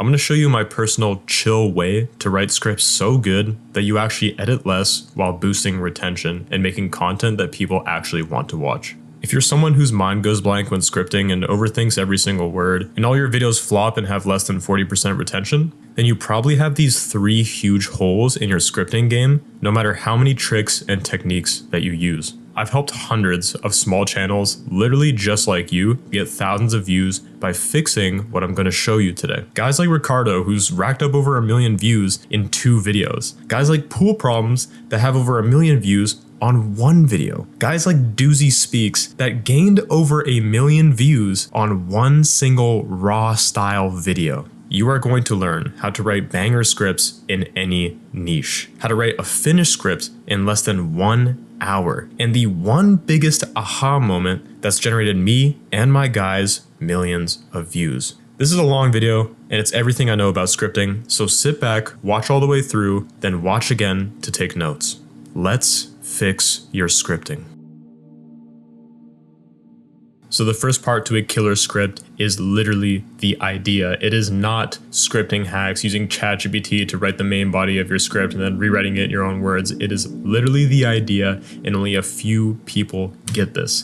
I'm going to show you my personal chill way to write scripts so good that you actually edit less while boosting retention and making content that people actually want to watch. If you're someone whose mind goes blank when scripting and overthinks every single word, and all your videos flop and have less than 40% retention, then you probably have these 3 huge holes in your scripting game, no matter how many tricks and techniques that you use. I've helped hundreds of small channels, literally just like you, get thousands of views by fixing what I'm going to show you today. Guys like Ricardo, who's racked up over 1 million views in 2 videos. Guys like Pool Problems that have over 1 million views on 1 video. Guys like Doozy Speaks that gained over 1 million views on 1 single raw style video. You are going to learn how to write banger scripts in any niche, how to write a finished script in less than 1 hour, and the one biggest aha moment that's generated me and my guys millions of views. This is a long video and it's everything I know about scripting, so sit back, watch all the way through, then watch again to take notes. Let's fix your scripting. So the first part to a killer script is literally the idea. It is not scripting hacks using ChatGPT to write the main body of your script and then rewriting it in your own words. It is literally the idea, and only a few people get this.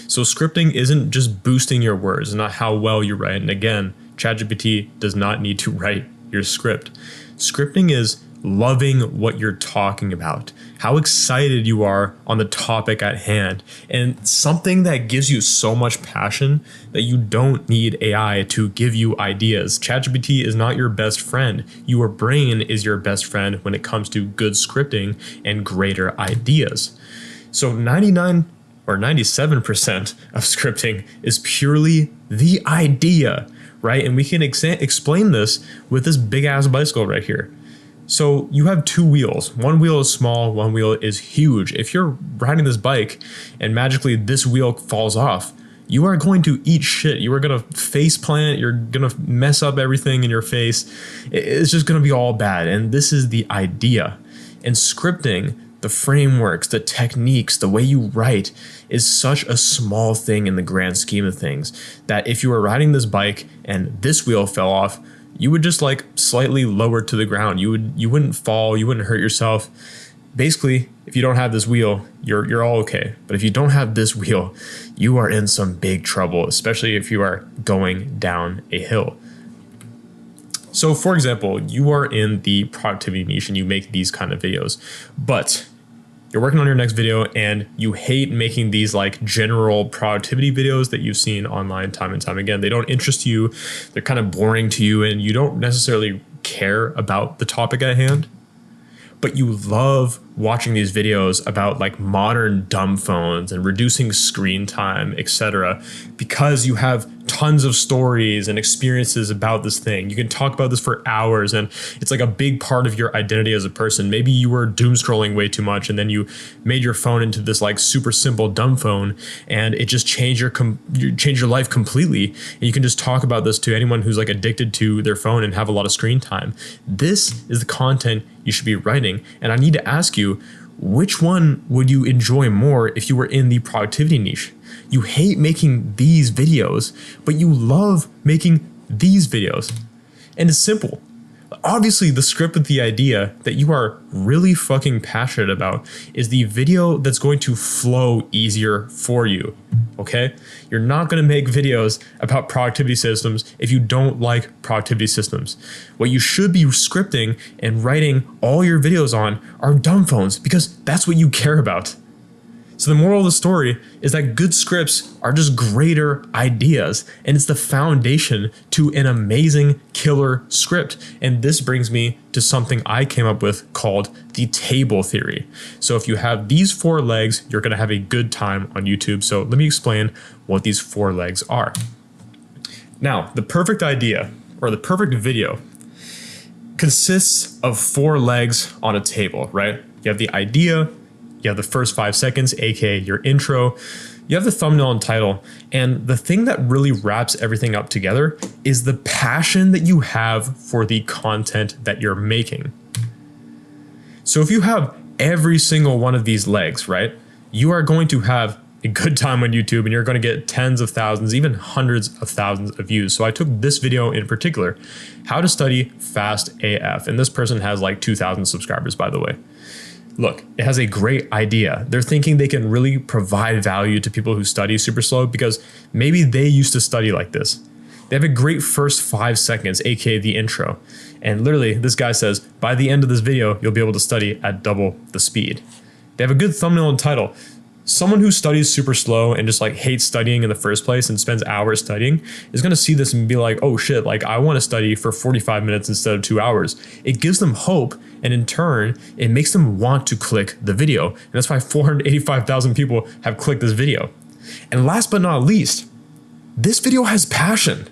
So scripting isn't just boosting your words, it's not how well you write. And again, ChatGPT does not need to write your script. Scripting is loving what you're talking about, how excited you are on the topic at hand, and something that gives you so much passion that you don't need AI to give you ideas. ChatGPT is not your best friend. Your brain is your best friend when it comes to good scripting and greater ideas. So 99 or 97% of scripting is purely the idea, right? And we can explain this with this big ass bicycle right here. So you have 2 wheels. One wheel is small, one wheel is huge. If you're riding this bike and magically this wheel falls off, you are going to eat shit. You are going to face plant. You're going to mess up everything in your face. It's just going to be all bad. And this is the idea. And scripting, the frameworks, the techniques, the way you write is such a small thing in the grand scheme of things that if you were riding this bike and this wheel fell off, you would just like slightly lower to the ground. You wouldn't fall, you wouldn't hurt yourself. Basically, if you don't have this wheel, you're all okay. But if you don't have this wheel, you are in some big trouble, especially if you are going down a hill. So for example, you are in the productivity niche and you make these kind of videos, but you're working on your next video and you hate making these like general productivity videos that you've seen online time and time again. They don't interest you. They're kind of boring to you and you don't necessarily care about the topic at hand. But you love watching these videos about like modern dumb phones and reducing screen time, etc., because you have tons of stories and experiences about this thing. You can talk about this for hours and it's like a big part of your identity as a person. Maybe you were doom scrolling way too much and then you made your phone into this like super simple dumb phone and it just changed your life completely. And you can just talk about this to anyone who's like addicted to their phone and have a lot of screen time. This is the content you should be writing. And I need to ask you, which one would you enjoy more if you were in the productivity niche? You hate making these videos, but you love making these videos. And it's simple. Obviously, the script with the idea that you are really fucking passionate about is the video that's going to flow easier for you, okay? You're not gonna make videos about productivity systems if you don't like productivity systems. What you should be scripting and writing all your videos on are dumb phones because that's what you care about. So the moral of the story is that good scripts are just greater ideas, and it's the foundation to an amazing killer script. And this brings me to something I came up with called the table theory. So if you have these 4 legs, you're gonna have a good time on YouTube. So let me explain what these 4 legs are. Now, the perfect idea or the perfect video consists of 4 legs on a table, right? You have the idea, you have the first 5 seconds, aka your intro, you have the thumbnail and title, and the thing that really wraps everything up together is the passion that you have for the content that you're making. So if you have every single one of these legs, right, you are going to have a good time on YouTube and you're going to get tens of thousands, even hundreds of thousands of views. So I took this video in particular, how to study fast AF. And this person has like 2,000 subscribers, by the way. Look, it has a great idea. They're thinking they can really provide value to people who study super slow because maybe they used to study like this. They have a great first 5 seconds, aka the intro. And literally, this guy says, by the end of this video, you'll be able to study at double the speed. They have a good thumbnail and title. Someone who studies super slow and just like hates studying in the first place and spends hours studying is going to see this and be like, oh shit, like I want to study for 45 minutes instead of 2 hours. It gives them hope, and in turn, it makes them want to click the video. And that's why 485,000 people have clicked this video. And last but not least, this video has passion.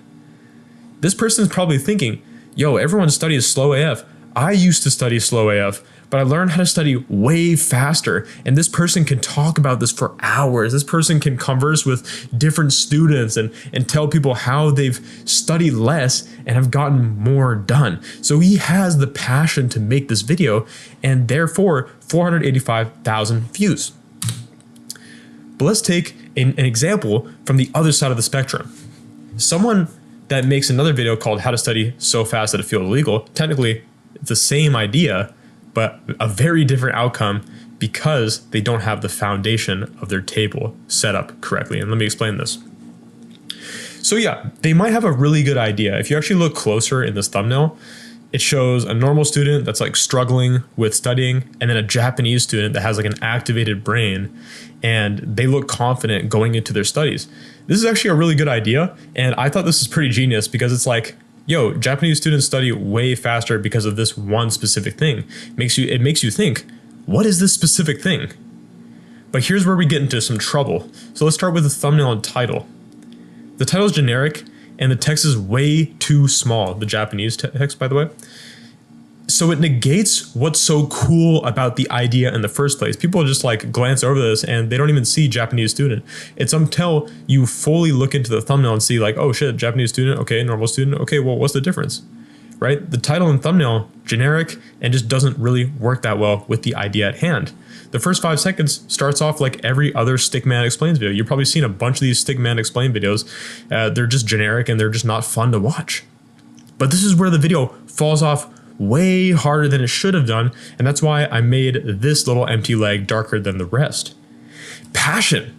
This person is probably thinking, yo, everyone studies slow AF. I used to study slow AF, but I learned how to study way faster. And this person can talk about this for hours. This person can converse with different students and tell people how they've studied less and have gotten more done. So he has the passion to make this video, and therefore 485,000 views. But let's take an example from the other side of the spectrum. Someone that makes another video called How to Study So Fast That It Feels Illegal. Technically, it's the same idea, but a very different outcome because they don't have the foundation of their table set up correctly. And let me explain this. So yeah, they might have a really good idea. If you actually look closer in this thumbnail, it shows a normal student that's like struggling with studying, and then a Japanese student that has like an activated brain, and they look confident going into their studies. This is actually a really good idea, and I thought this was pretty genius because it's like, yo, Japanese students study way faster because of this one specific thing. It makes you think, what is this specific thing? But here's where we get into some trouble. So let's start with the thumbnail and title. The title is generic, and the text is way too small, the Japanese text, by the way. So it negates what's so cool about the idea in the first place. People just like glance over this and they don't even see Japanese student. It's until you fully look into the thumbnail and see like, oh shit, Japanese student, okay, normal student, okay, well, what's the difference, right? The title and thumbnail, generic, and just doesn't really work that well with the idea at hand. The first 5 seconds starts off like every other Stickman Explains video. You've probably seen a bunch of these Stickman Explain videos. They're just generic and they're just not fun to watch. But this is where the video falls off way harder than it should have done, and that's why I made this little empty leg darker than the rest. Passion.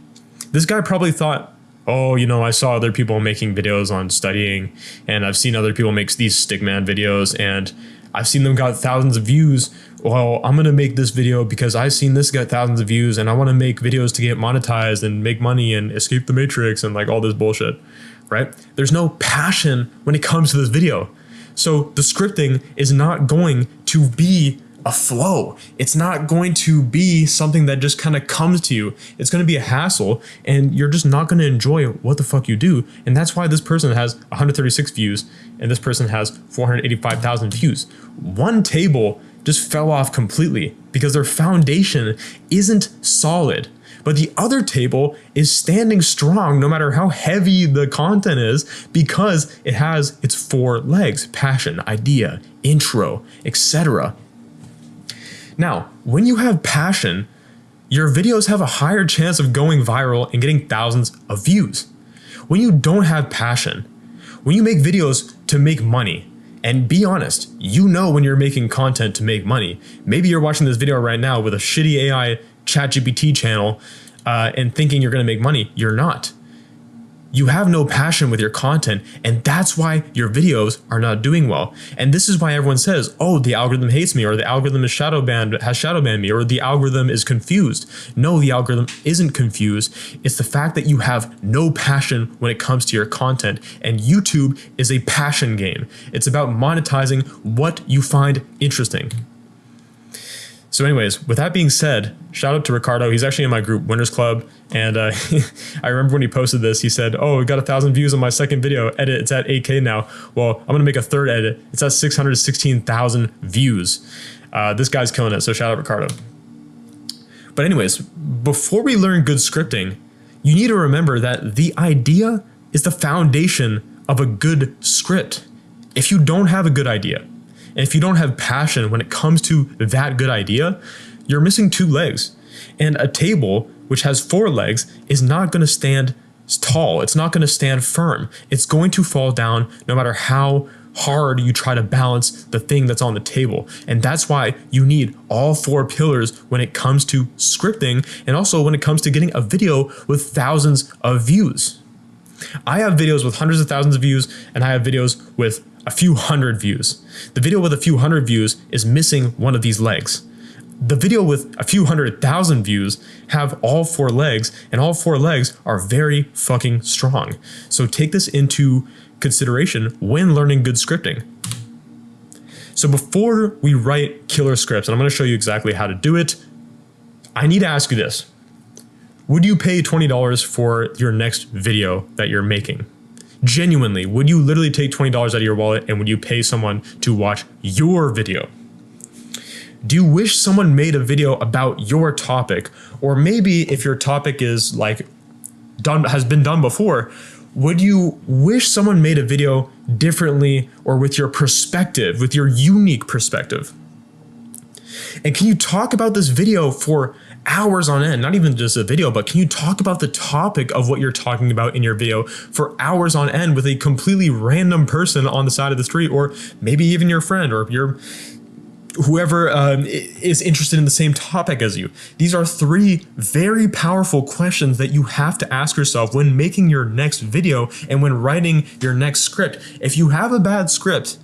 This guy probably thought, oh, you know, I saw other people making videos on studying, and I've seen other people make these Stickman videos, and I've seen them got thousands of views. Well, I'm gonna make this video because I've seen this get thousands of views, and I want to make videos to get monetized and make money and escape the matrix and like all this bullshit, right? There's no passion when it comes to this video. So the scripting is not going to be a flow. It's not going to be something that just kind of comes to you. It's going to be a hassle, and you're just not going to enjoy what the fuck you do. And that's why this person has 136 views and this person has 485,000 views. One table just fell off completely because their foundation isn't solid. But the other table is standing strong no matter how heavy the content is because it has its 4 legs: passion, idea, intro, etc. Now, when you have passion, your videos have a higher chance of going viral and getting thousands of views. When you don't have passion, when you make videos to make money, and be honest, you know when you're making content to make money. Maybe you're watching this video right now with a shitty AI ChatGPT channel and thinking you're going to make money. You're not. You have no passion with your content, and that's why your videos are not doing well. And this is why everyone says, oh, the algorithm hates me, or the algorithm has shadow banned me, or the algorithm is confused. No, the algorithm isn't confused. It's the fact that you have no passion when it comes to your content, and YouTube is a passion game. It's about monetizing what you find interesting. So anyways, with that being said, shout out to Ricardo. He's actually in my group, Winners Club. And I remember when he posted this, he said, oh, we got 1,000 views on my second video. Edit, it's at 8K now. Well, I'm going to make a third edit. It's at 616,000 views. This guy's killing it. So shout out Ricardo. But anyways, before we learn good scripting, you need to remember that the idea is the foundation of a good script. If you don't have a good idea, and if you don't have passion when it comes to that good idea, you're missing 2 legs. And a table which has 4 legs, is not going to stand tall. It's not going to stand firm. It's going to fall down no matter how hard you try to balance the thing that's on the table. And that's why you need all 4 pillars when it comes to scripting, and also when it comes to getting a video with thousands of views. I have videos with hundreds of thousands of views, and I have videos with a few hundred views. The video with a few hundred views is missing one of these legs. The video with a few 100,000 views have all 4 legs, and all 4 legs are very fucking strong. So take this into consideration when learning good scripting. So before we write killer scripts, and I'm going to show you exactly how to do it, I need to ask you this. Would you pay $20 for your next video that you're making? Genuinely, would you literally take $20 out of your wallet and would you pay someone to watch your video? Do you wish someone made a video about your topic? Or maybe if your topic is like has been done before, would you wish someone made a video differently or with your perspective, with your unique perspective? And can you talk about this video for hours on end? Not even just a video, but can you talk about the topic of what you're talking about in your video for hours on end with a completely random person on the side of the street, or maybe even your friend or your whoever is interested in the same topic as you? These are 3 very powerful questions that you have to ask yourself when making your next video and when writing your next script. If you have a bad script,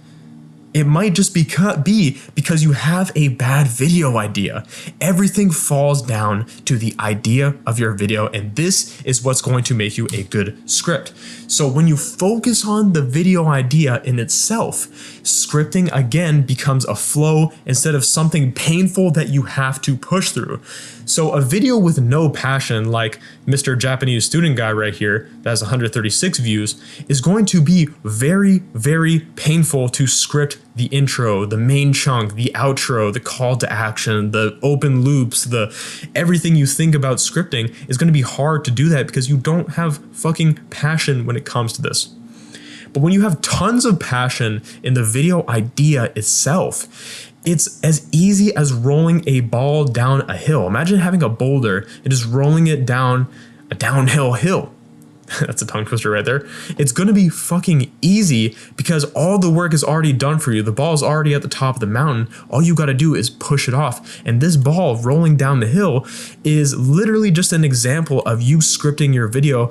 it might just be because you have a bad video idea. Everything falls down to the idea of your video, and this is what's going to make you a good script. So when you focus on the video idea in itself, scripting again becomes a flow instead of something painful that you have to push through. So a video with no passion, like Mr. Japanese student guy right here that has 136 views, is going to be very, very painful to script the intro, the main chunk, the outro, the call to action, the open loops, the everything you think about scripting is going to be hard to do that because you don't have fucking passion when it comes to this. But when you have tons of passion in the video idea itself, it's as easy as rolling a ball down a hill. Imagine having a boulder and just rolling it down a downhill hill. That's a tongue twister right there. It's going to be fucking easy because all the work is already done for you. The ball's already at the top of the mountain. All you got to do is push it off. And this ball rolling down the hill is literally just an example of you scripting your video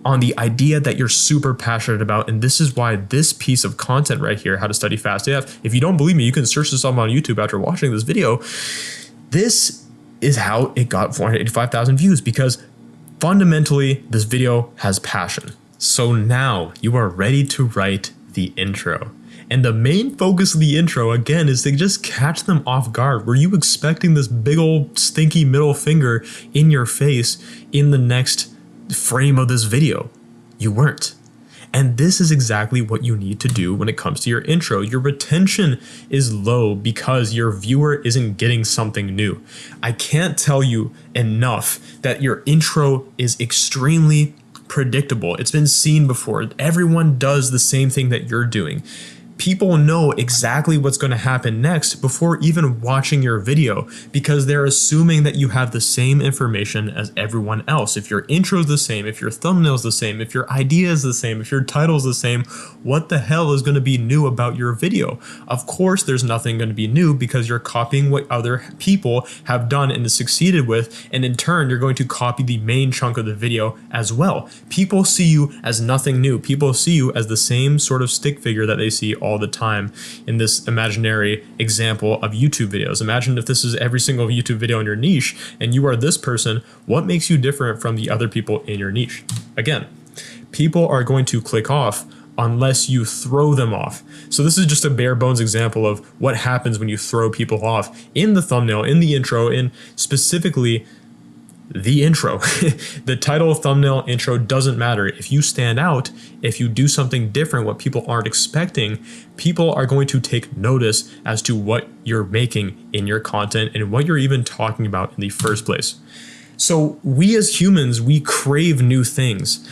on the idea that you're super passionate about. And this is why this piece of content right here, how to study fast AF, if you don't believe me, you can search this up on YouTube after watching this video. This is how it got 485,000 views, because fundamentally this video has passion. So now you are ready to write the intro. And the main focus of the intro, again, is to just catch them off guard. Were you expecting this big old stinky middle finger in your face in the next frame of this video? You weren't. And this is exactly what you need to do when it comes to your intro. Your retention is low because your viewer isn't getting something new. I can't tell you enough that your intro is extremely predictable. It's been seen before. Everyone does the same thing that you're doing. People know exactly what's going to happen next before even watching your video because they're assuming that you have the same information as everyone else. If your intro is the same, if your thumbnail is the same, if your idea is the same, if your title is the same, what the hell is going to be new about your video? Of course, there's nothing going to be new because you're copying what other people have done and succeeded with, and in turn, you're going to copy the main chunk of the video as well. People see you as nothing new. People see you as the same sort of stick figure that they see all the time in this imaginary example of YouTube videos. Imagine if this is every single YouTube video in your niche and you are this person, what makes you different from the other people in your niche? Again, people are going to click off unless you throw them off. So this is just a bare bones example of what happens when you throw people off in the thumbnail, in the intro, in specifically the intro. The title, thumbnail, intro doesn't matter. If you stand out, if you do something different, what people aren't expecting, people are going to take notice as to what you're making in your content and what you're even talking about in the first place. So we as humans, we crave new things.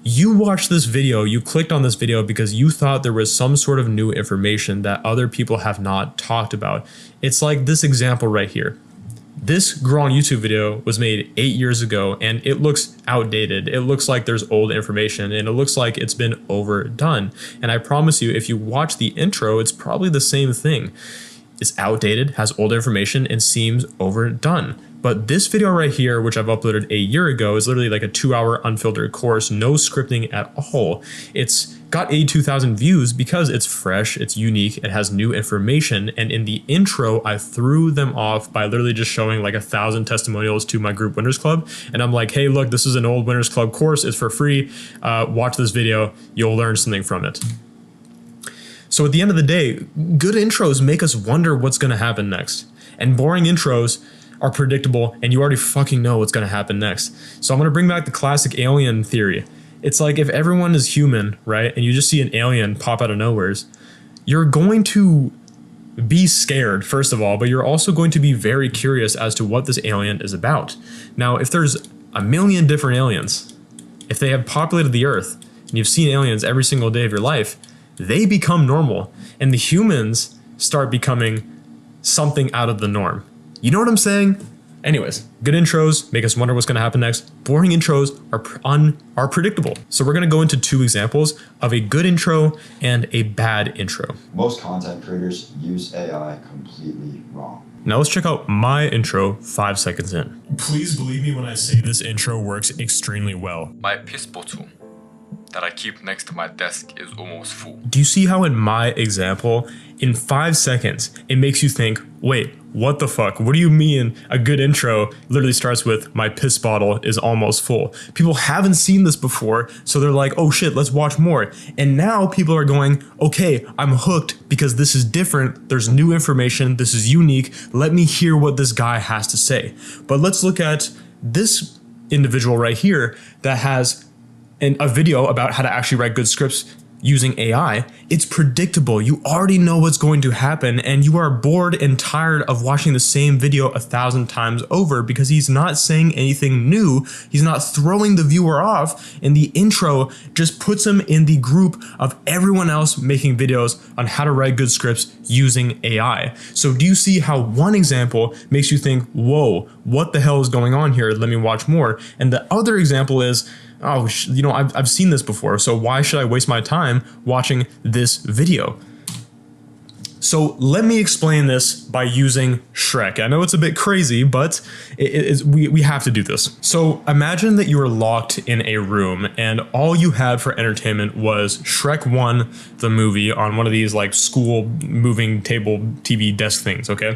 You watched this video, you clicked on this video because you thought there was some sort of new information that other people have not talked about. It's like this example right here. This Grow on YouTube video was made 8 years ago and it looks outdated. It looks like there's old information and it looks like it's been overdone. And I promise you, if you watch the intro, it's probably the same thing. It's outdated, has old information, and seems overdone. But this video right here, which I've uploaded a year ago, is literally like a 2-hour unfiltered course, no scripting at all. It's got 82,000 views because it's fresh, it's unique, it has new information. And in the intro, I threw them off by literally just showing like 1,000 testimonials to my group Winners Club. And I'm like, hey, look, this is an old Winners Club course. It's for free. Watch this video. You'll learn something from it. So at the end of the day, good intros make us wonder what's going to happen next. And boring intros are predictable and you already fucking know what's going to happen next. So I'm going to bring back the classic alien theory. It's like if everyone is human, right, and you just see an alien pop out of nowheres, you're going to be scared, first of all, but you're also going to be very curious as to what this alien is about. Now, if there's a million different aliens, if they have populated the Earth, and you've seen aliens every single day of your life, they become normal, and the humans start becoming something out of the norm. You know what I'm saying? Anyways, good intros make us wonder what's going to happen next. Boring intros are predictable. So we're going to go into 2 examples of a good intro and a bad intro. Most content creators use AI completely wrong. Now let's check out my intro 5 seconds in. Please believe me when I say this intro works extremely well. My piss bottle that I keep next to my desk is almost full. Do you see how in my example, in 5 seconds, it makes you think, wait, what the fuck? What do you mean a good intro literally starts with my piss bottle is almost full? People haven't seen this before, so they're like, oh shit, let's watch more. And now people are going, okay, I'm hooked because this is different. There's new information. This is unique. Let me hear what this guy has to say. But let's look at this individual right here that has a video about how to actually write good scripts using AI. It's predictable. You already know what's going to happen and you are bored and tired of watching the same video 1,000 times over because he's not saying anything new. He's not throwing the viewer off, and the intro just puts him in the group of everyone else making videos on how to write good scripts using AI. So do you see how one example makes you think, whoa, what the hell is going on here? Let me watch more. And the other example is, oh, you know, I've seen this before, so why should I waste my time watching this video? So let me explain this by using Shrek. I know it's a bit crazy, but we have to do this. So imagine that you were locked in a room and all you had for entertainment was Shrek 1, the movie, on one of these like school moving table TV desk things, okay?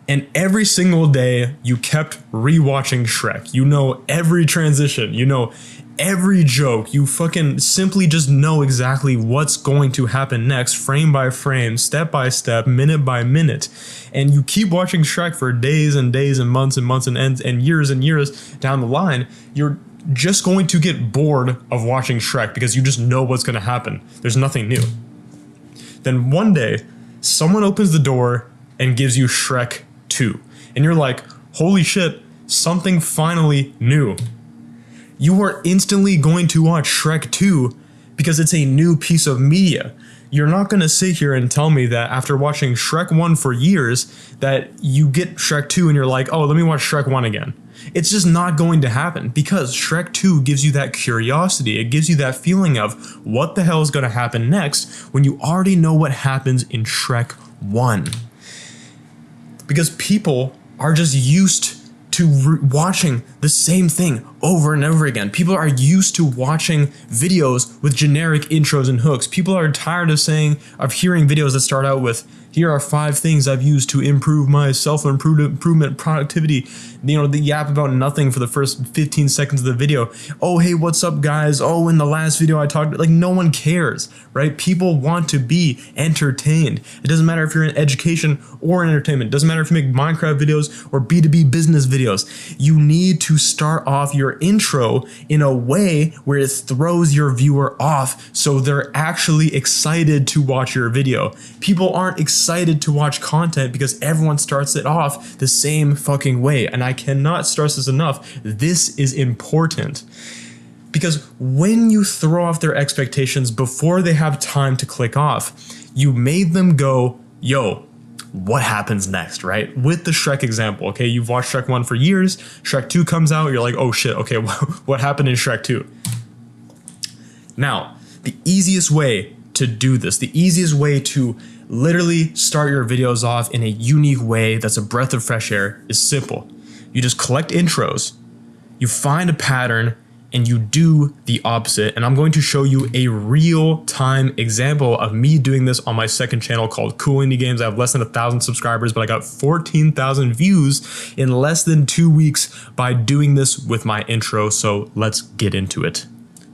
And every single day you kept rewatching Shrek. You know every transition, you know every joke, you fucking simply just know exactly what's going to happen next, frame by frame, step by step, minute by minute. And you keep watching Shrek for days and days and months and years down the line. You're just going to get bored of watching Shrek because you just know what's going to happen. There's nothing new. Then one day, someone opens the door and gives you Shrek 2. And you're like, holy shit, something finally new. You are instantly going to watch Shrek 2 because it's a new piece of media. You're not going to sit here and tell me that after watching Shrek 1 for years that you get Shrek 2 and you're like, oh, let me watch Shrek 1 again. It's just not going to happen because Shrek 2 gives you that curiosity. It gives you that feeling of what the hell is going to happen next when you already know what happens in Shrek 1. Because people are just used to watching the same thing over and over again. People are used to watching videos with generic intros and hooks. People are tired of hearing videos that start out with, here are 5 things I've used to improve my self-improvement productivity. You know, the yap about nothing for the first 15 seconds of the video. Oh, hey, what's up, guys? Oh, in the last video I talked, like, no one cares, right? People want to be entertained. It doesn't matter if you're in education or in entertainment. It doesn't matter if you make Minecraft videos or B2B business videos. You need to start off your intro in a way where it throws your viewer off so they're actually excited to watch your video. People aren't excited to watch content because everyone starts it off the same fucking way. And I cannot stress this enough. This is important. Because when you throw off their expectations before they have time to click off, you made them go, yo, what happens next, right? With the Shrek example, okay, you've watched Shrek 1 for years, Shrek 2 comes out, you're like, oh shit, okay, what happened in Shrek 2? Now, the easiest way to do this, the easiest way to literally start your videos off in a unique way that's a breath of fresh air is simple. You just collect intros, you find a pattern, and you do the opposite. And I'm going to show you a real-time example of me doing this on my second channel called Cool Indie Games. I have less than 1,000 subscribers, but I got 14,000 views in less than 2 weeks by doing this with my intro. So let's get into it.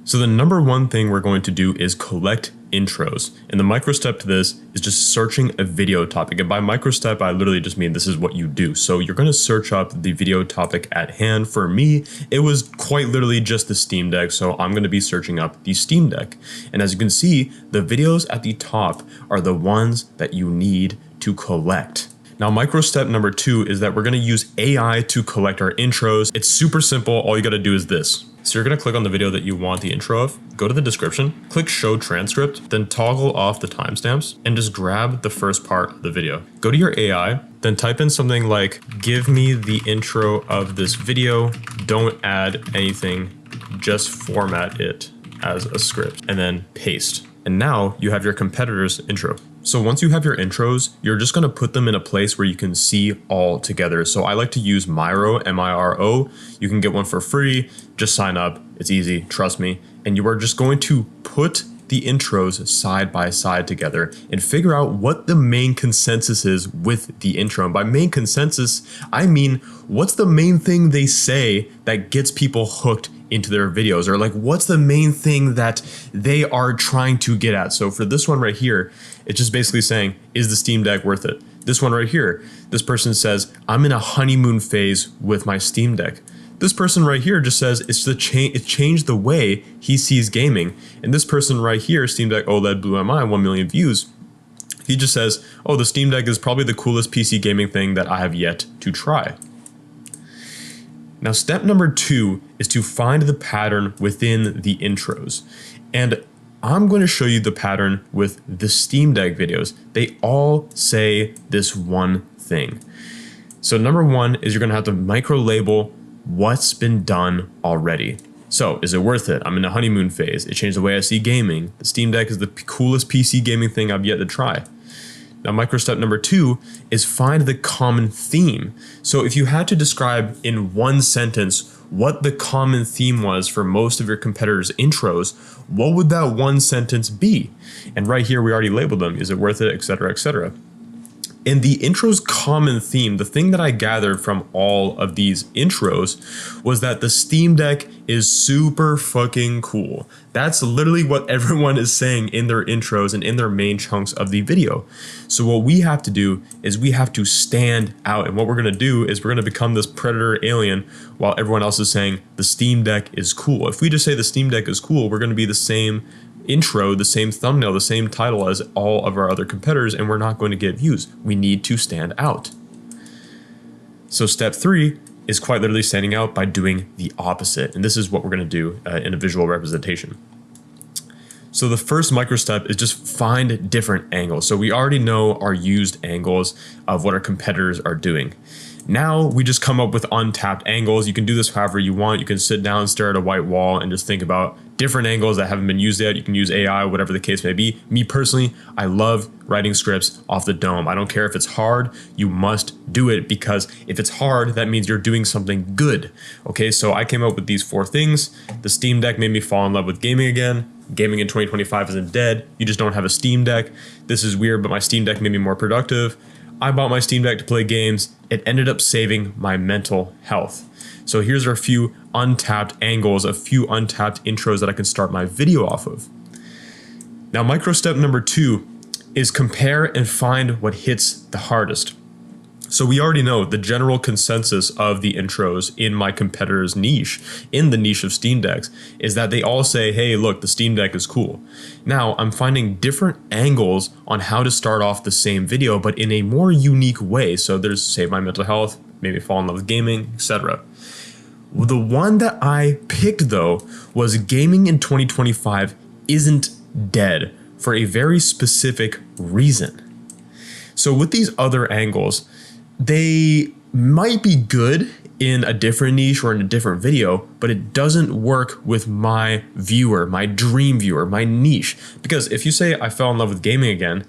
So the number one thing we're going to do is collect intros. And the micro step to this is just searching a video topic. And by micro step, I literally just mean this is what you do. So you're going to search up the video topic at hand. For me, it was quite literally just the Steam Deck. So I'm going to be searching up the Steam Deck. And as you can see, the videos at the top are the ones that you need to collect. Now, micro step number 2 is that we're going to use AI to collect our intros. It's super simple. All you got to do is this. So you're going to click on the video that you want the intro of, go to the description, click show transcript, then toggle off the timestamps and just grab the first part of the video. Go to your AI, then type in something like, give me the intro of this video, don't add anything, just format it as a script, and then paste. And now you have your competitor's intro. So once you have your intros, you're just gonna put them in a place where you can see all together. So I like to use Miro, M-I-R-O. You can get one for free, just sign up, it's easy, trust me. And you are just going to put the intros side by side together and figure out what the main consensus is with the intro. And by main consensus, I mean, what's the main thing they say that gets people hooked into their videos, or like what's the main thing that they are trying to get at. So for this one right here, it's just basically saying, is the Steam Deck worth it? This one right here, this person says, I'm in a honeymoon phase with my Steam Deck. This person right here just says it changed the way he sees gaming. And this person right here, Steam Deck OLED blew my mind, 1 million views. He just says, oh, the Steam Deck is probably the coolest PC gaming thing that I have yet to try. Now, step number 2 is to find the pattern within the intros. And I'm going to show you the pattern with the Steam Deck videos. They all say this one thing. So number 1 is you're going to have to micro label what's been done already. So is it worth it? I'm in a honeymoon phase. It changed the way I see gaming. The Steam Deck is the coolest PC gaming thing I've yet to try. Now, micro step number 2 is find the common theme. So if you had to describe in one sentence what the common theme was for most of your competitors' intros, what would that one sentence be? And right here, we already labeled them. Is it worth it, etc., etc. And the intro's common theme, the thing that I gathered from all of these intros, was that the Steam Deck is super fucking cool. That's literally what everyone is saying in their intros and in their main chunks of the video. So what we have to do is we have to stand out. And what we're gonna do is we're gonna become this predator alien while everyone else is saying the Steam Deck is cool. If we just say the Steam Deck is cool, we're gonna be the same intro, the same thumbnail, the same title as all of our other competitors, and we're not going to get views. We need to stand out. So step 3 is quite literally standing out by doing the opposite. And this is what we're going to do in a visual representation. So the first micro step is just find different angles. So we already know our used angles of what our competitors are doing. Now we just come up with untapped angles. You can do this however you want. You can sit down, stare at a white wall, and just think about different angles that haven't been used yet. You can use AI, whatever the case may be. Me personally, I love writing scripts off the dome. I don't care if it's hard, you must do it, because if it's hard, that means you're doing something good. Okay, so I came up with these 4 things. The Steam Deck made me fall in love with gaming again. Gaming in 2025 isn't dead. You just don't have a Steam Deck. This is weird, but my Steam Deck made me more productive. I bought my Steam Deck to play games. It ended up saving my mental health. So here's a few untapped angles, a few untapped intros that I can start my video off of. Now, micro step number 2 is compare and find what hits the hardest. So we already know the general consensus of the intros in my competitor's niche, in the niche of Steam Decks, is that they all say, hey, look, the Steam Deck is cool. Now I'm finding different angles on how to start off the same video, but in a more unique way. So there's save my mental health, maybe fall in love with gaming, etc. The one that I picked though was gaming in 2025 isn't dead, for a very specific reason. So with these other angles, they might be good in a different niche or in a different video, but it doesn't work with my viewer, my dream viewer, my niche. Because if you say I fell in love with gaming again,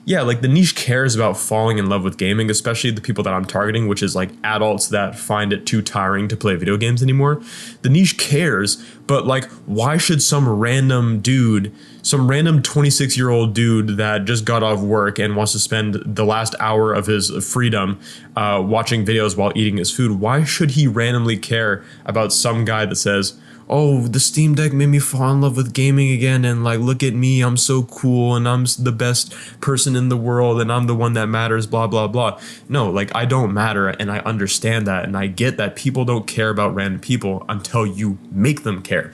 yeah, like the niche cares about falling in love with gaming, especially the people that I'm targeting, which is like adults that find it too tiring to play video games anymore. The niche cares, but like, why should some random 26-year-old dude that just got off work and wants to spend the last hour of his freedom watching videos while eating his food, why should he randomly care about some guy that says, oh, the Steam Deck made me fall in love with gaming again, and like, look at me, I'm so cool, and I'm the best person in the world, and I'm the one that matters, blah, blah, blah. No, like, I don't matter, and I understand that, and I get that people don't care about random people until you make them care.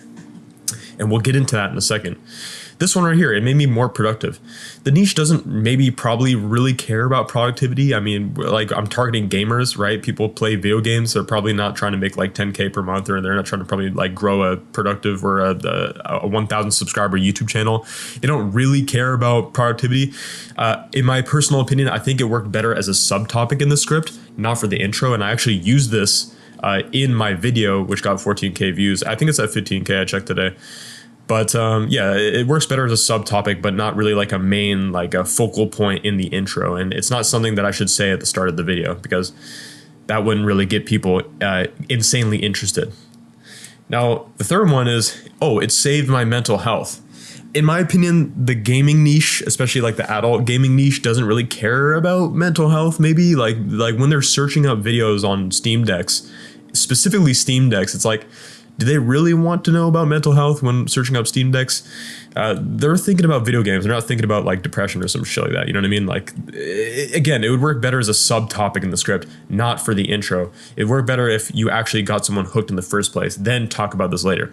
And we'll get into that in a second. This one right here, it made me more productive. The niche doesn't probably really care about productivity. I mean, like, I'm targeting gamers, right? People play video games. They're probably not trying to make like 10K per month, or they're not trying to probably like grow a productive or a 1,000 subscriber YouTube channel. They don't really care about productivity. In my personal opinion, I think it worked better as a subtopic in the script, not for the intro. And I actually used this in my video, which got 14K views. I think it's at 15K, I checked today. But yeah, it works better as a subtopic, but not really like a main, like a focal point in the intro. And it's not something that I should say at the start of the video, because that wouldn't really get people insanely interested. Now, the third one is, oh, it saved my mental health. In my opinion, the gaming niche, especially like the adult gaming niche, doesn't really care about mental health. Maybe like when they're searching up videos on Steam Decks, specifically Steam Decks, it's like, do they really want to know about mental health when searching up Steam Decks? They're thinking about video games. They're not thinking about like depression or some shit like that. You know what I mean? Like, again, it would work better as a subtopic in the script, not for the intro. It would work better if you actually got someone hooked in the first place, then talk about this later.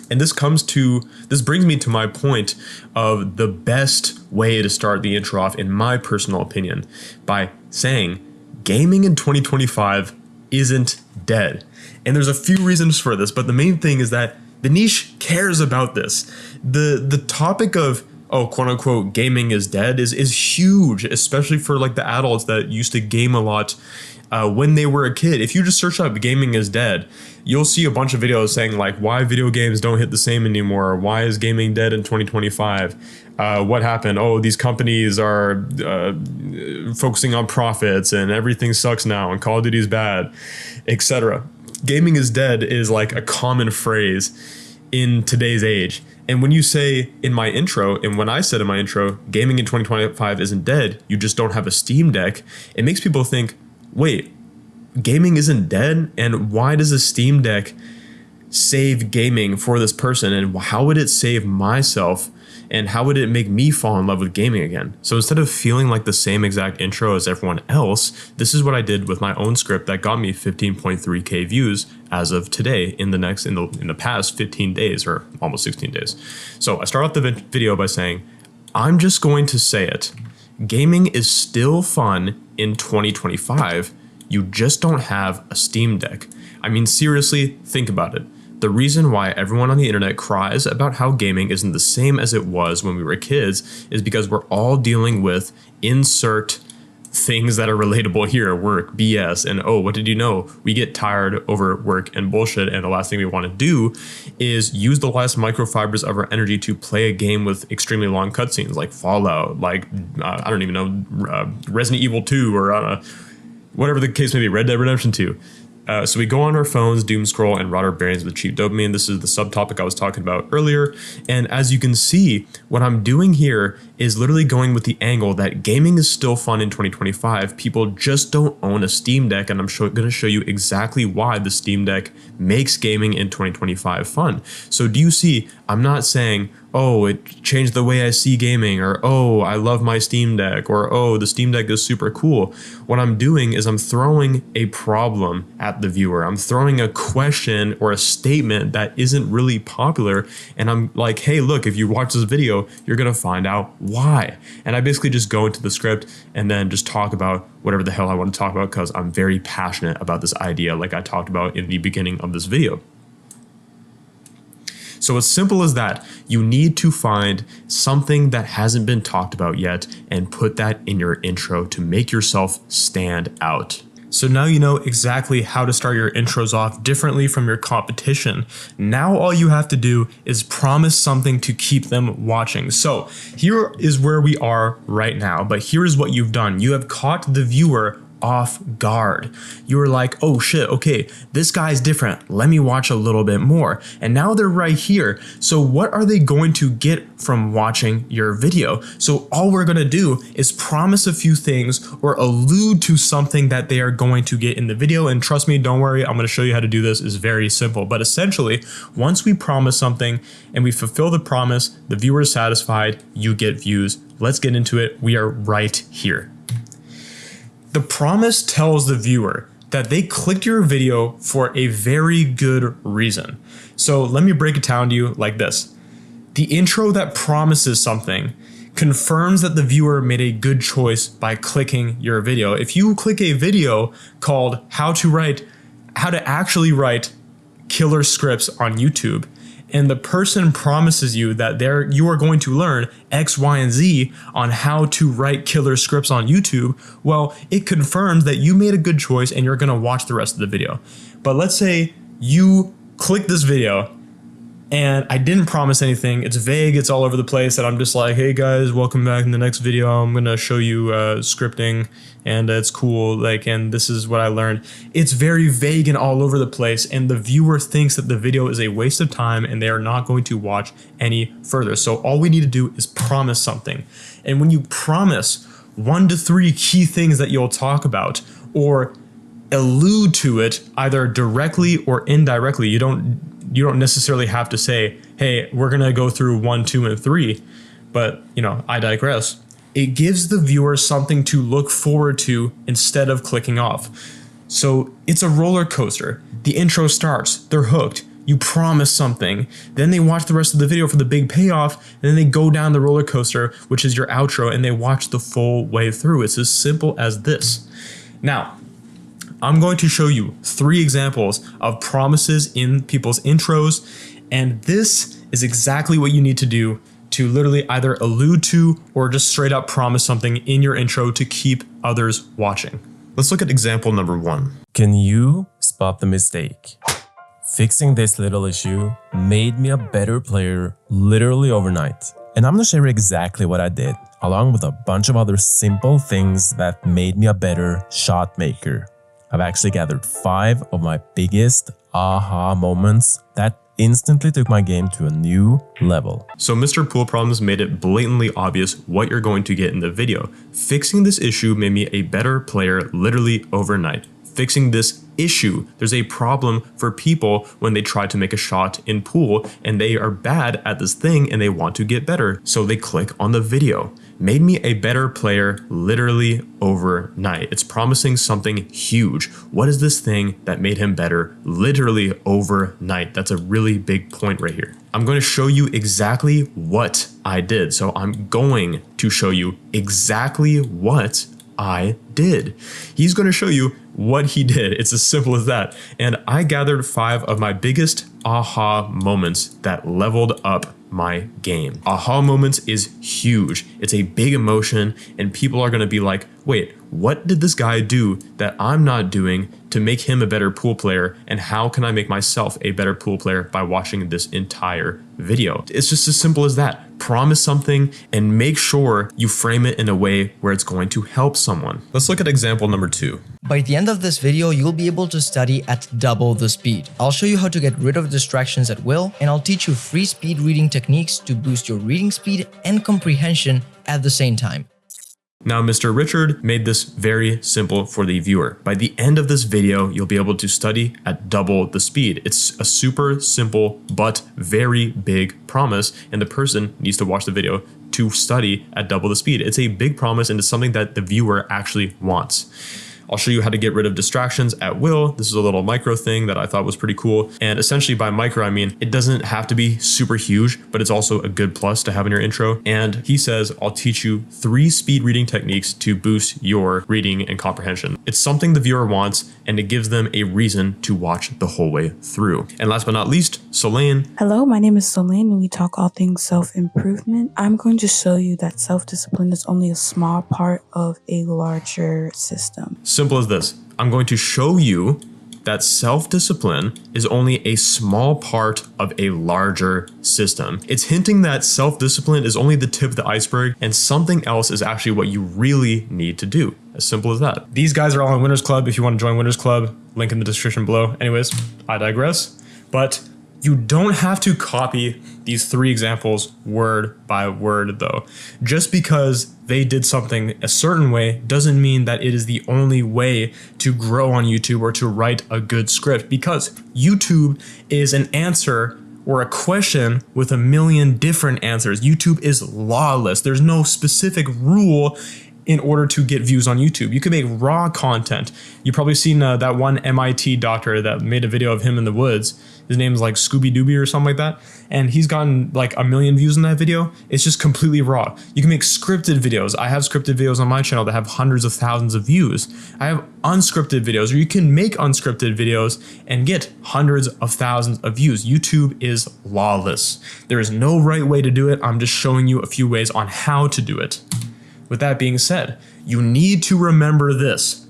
And this brings me to my point of the best way to start the intro off, in my personal opinion, by saying gaming in 2025 isn't dead. And there's a few reasons for this, but the main thing is that the niche cares about this. The topic of, oh, quote unquote, gaming is dead is huge, especially for like the adults that used to game a lot when they were a kid. If you just search up gaming is dead, you'll see a bunch of videos saying like why video games don't hit the same anymore. Why is gaming dead in 2025? What happened? Oh, these companies are focusing on profits and everything sucks now and Call of Duty is bad, etc. Gaming is dead is like a common phrase in today's age. And when you say in my intro, and when I said in my intro, gaming in 2025 isn't dead, you just don't have a Steam Deck, it makes people think, wait, gaming isn't dead? And why does a Steam Deck save gaming for this person? And how would it save myself? And how would it make me fall in love with gaming again? So instead of feeling like the same exact intro as everyone else, this is what I did with my own script that got me 15.3K views as of today in the past 15 days or almost 16 days. So I start off the video by saying, I'm just going to say it. Gaming is still fun in 2025. You just don't have a Steam Deck. I mean, seriously, think about it. The reason why everyone on the internet cries about how gaming isn't the same as it was when we were kids is because we're all dealing with insert things that are relatable here, work, BS, and oh, what did you know? We get tired over work and bullshit, and the last thing we want to do is use the last microfibers of our energy to play a game with extremely long cutscenes like Fallout, like, I don't even know, Resident Evil 2, or whatever the case may be, Red Dead Redemption 2. So we go on our phones, doom scroll, and rot our brains with cheap dopamine. This is the subtopic I was talking about earlier. And as you can see, what I'm doing here is literally going with the angle that gaming is still fun in 2025. People just don't own a Steam Deck, and I'm going to show you exactly why the Steam Deck makes gaming in 2025 fun. So do you see, I'm not saying, oh, it changed the way I see gaming, or oh, I love my Steam Deck, or oh, the Steam Deck is super cool. What I'm doing is I'm throwing a problem at the viewer. I'm throwing a question or a statement that isn't really popular, and I'm like, hey, look, if you watch this video, you're gonna find out why. And I basically just go into the script and then just talk about whatever the hell I want to talk about, because I'm very passionate about this idea, like I talked about in the beginning of this video. So as simple as that, you need to find something that hasn't been talked about yet and put that in your intro to make yourself stand out. So now you know exactly how to start your intros off differently from your competition. Now all you have to do is promise something to keep them watching. So here is where we are right now, but here is what you've done. You have caught the viewer off guard. You were like, oh shit, okay, this guy's different. Let me watch a little bit more. And now they're right here. So what are they going to get from watching your video? So all we're gonna do is promise a few things or allude to something that they are going to get in the video. And trust me, don't worry, I'm gonna show you how to do this. It's very simple. But essentially, once we promise something and we fulfill the promise, the viewer is satisfied, you get views. Let's get into it. We are right here. The promise tells the viewer that they clicked your video for a very good reason. So let me break it down to you like this. The intro that promises something confirms that the viewer made a good choice by clicking your video. If you click a video called how to actually write killer scripts on YouTube, and the person promises you that you are going to learn X, Y, and Z on how to write killer scripts on YouTube, well, it confirms that you made a good choice and you're gonna watch the rest of the video. But let's say you click this video and I didn't promise anything. It's vague, it's all over the place, and I'm just like, hey guys, welcome back. In the next video, I'm gonna show you scripting, and it's cool, like, and this is what I learned. It's very vague and all over the place, and the viewer thinks that the video is a waste of time and they are not going to watch any further. So all we need to do is promise something. And when you promise 1 to 3 key things that you'll talk about, or allude to it either directly or indirectly, you don't necessarily have to say, hey, we're gonna go through 1, 2, and 3, but I digress. It gives the viewer something to look forward to instead of clicking off. So it's a roller coaster. The intro starts, they're hooked, you promise something, then they watch the rest of the video for the big payoff, and then they go down the roller coaster, which is your outro, and they watch the full way through. It's as simple as this. Now, I'm going to show you 3 examples of promises in people's intros, and this is exactly what you need to do to literally either allude to or just straight up promise something in your intro to keep others watching. Let's look at example number 1. Can you spot the mistake? Fixing this little issue made me a better player literally overnight. And I'm gonna share exactly what I did, along with a bunch of other simple things that made me a better shot maker. I've actually gathered 5 of my biggest aha moments that instantly took my game to a new level. So Mr. Pool Problems made it blatantly obvious what you're going to get in the video. Fixing this issue made me a better player literally overnight. Fixing this issue, there's a problem for people when they try to make a shot in pool and they are bad at this thing and they want to get better, so they click on the video. Made me a better player literally overnight. It's promising something huge. What is this thing that made him better literally overnight? That's a really big point right here. I'm going to show you exactly what I did. So I'm going to show you exactly what I did. He's going to show you what he did. It's as simple as that. And I gathered 5 of my biggest aha moments that leveled up my game. Aha moments is huge. It's a big emotion, and people are going to be like, wait, what did this guy do that I'm not doing to make him a better pool player? And how can I make myself a better pool player by watching this entire video? It's just as simple as that. Promise something and make sure you frame it in a way where it's going to help someone. Let's look at example number 2. By the end of this video, you'll be able to study at double the speed. I'll show you how to get rid of distractions at will, and I'll teach you free speed reading techniques to boost your reading speed and comprehension at the same time. Now, Mr. Richard made this very simple for the viewer. By the end of this video, you'll be able to study at double the speed. It's a super simple but very big promise, and the person needs to watch the video to study at double the speed. It's a big promise, and it's something that the viewer actually wants. I'll show you how to get rid of distractions at will. This is a little micro thing that I thought was pretty cool. And essentially by micro, I mean, it doesn't have to be super huge, but it's also a good plus to have in your intro. And he says, I'll teach you 3 speed reading techniques to boost your reading and comprehension. It's something the viewer wants, and it gives them a reason to watch the whole way through. And last but not least, Solane. Hello, my name is Solane, and we talk all things self-improvement. I'm going to show you that self-discipline is only a small part of a larger system. Simple as this. I'm going to show you that self-discipline is only a small part of a larger system. It's hinting that self-discipline is only the tip of the iceberg and something else is actually what you really need to do. As simple as that. These guys are all in Winners Club. If you want to join Winners Club, link in the description below. Anyways, I digress. But you don't have to copy these 3 examples word by word though. Just because they did something a certain way doesn't mean that it is the only way to grow on YouTube or to write a good script, because YouTube is an answer or a question with a million different answers. YouTube is lawless. There's no specific rule in order to get views on YouTube. You can make raw content. You've probably seen that one MIT doctor that made a video of him in the woods. His name's like Scooby Dooby or something like that. And he's gotten like 1 million views in that video. It's just completely raw. You can make scripted videos. I have scripted videos on my channel that have hundreds of thousands of views. I have unscripted videos, or you can make unscripted videos and get hundreds of thousands of views. YouTube is lawless. There is no right way to do it. I'm just showing you a few ways on how to do it. With that being said, you need to remember this.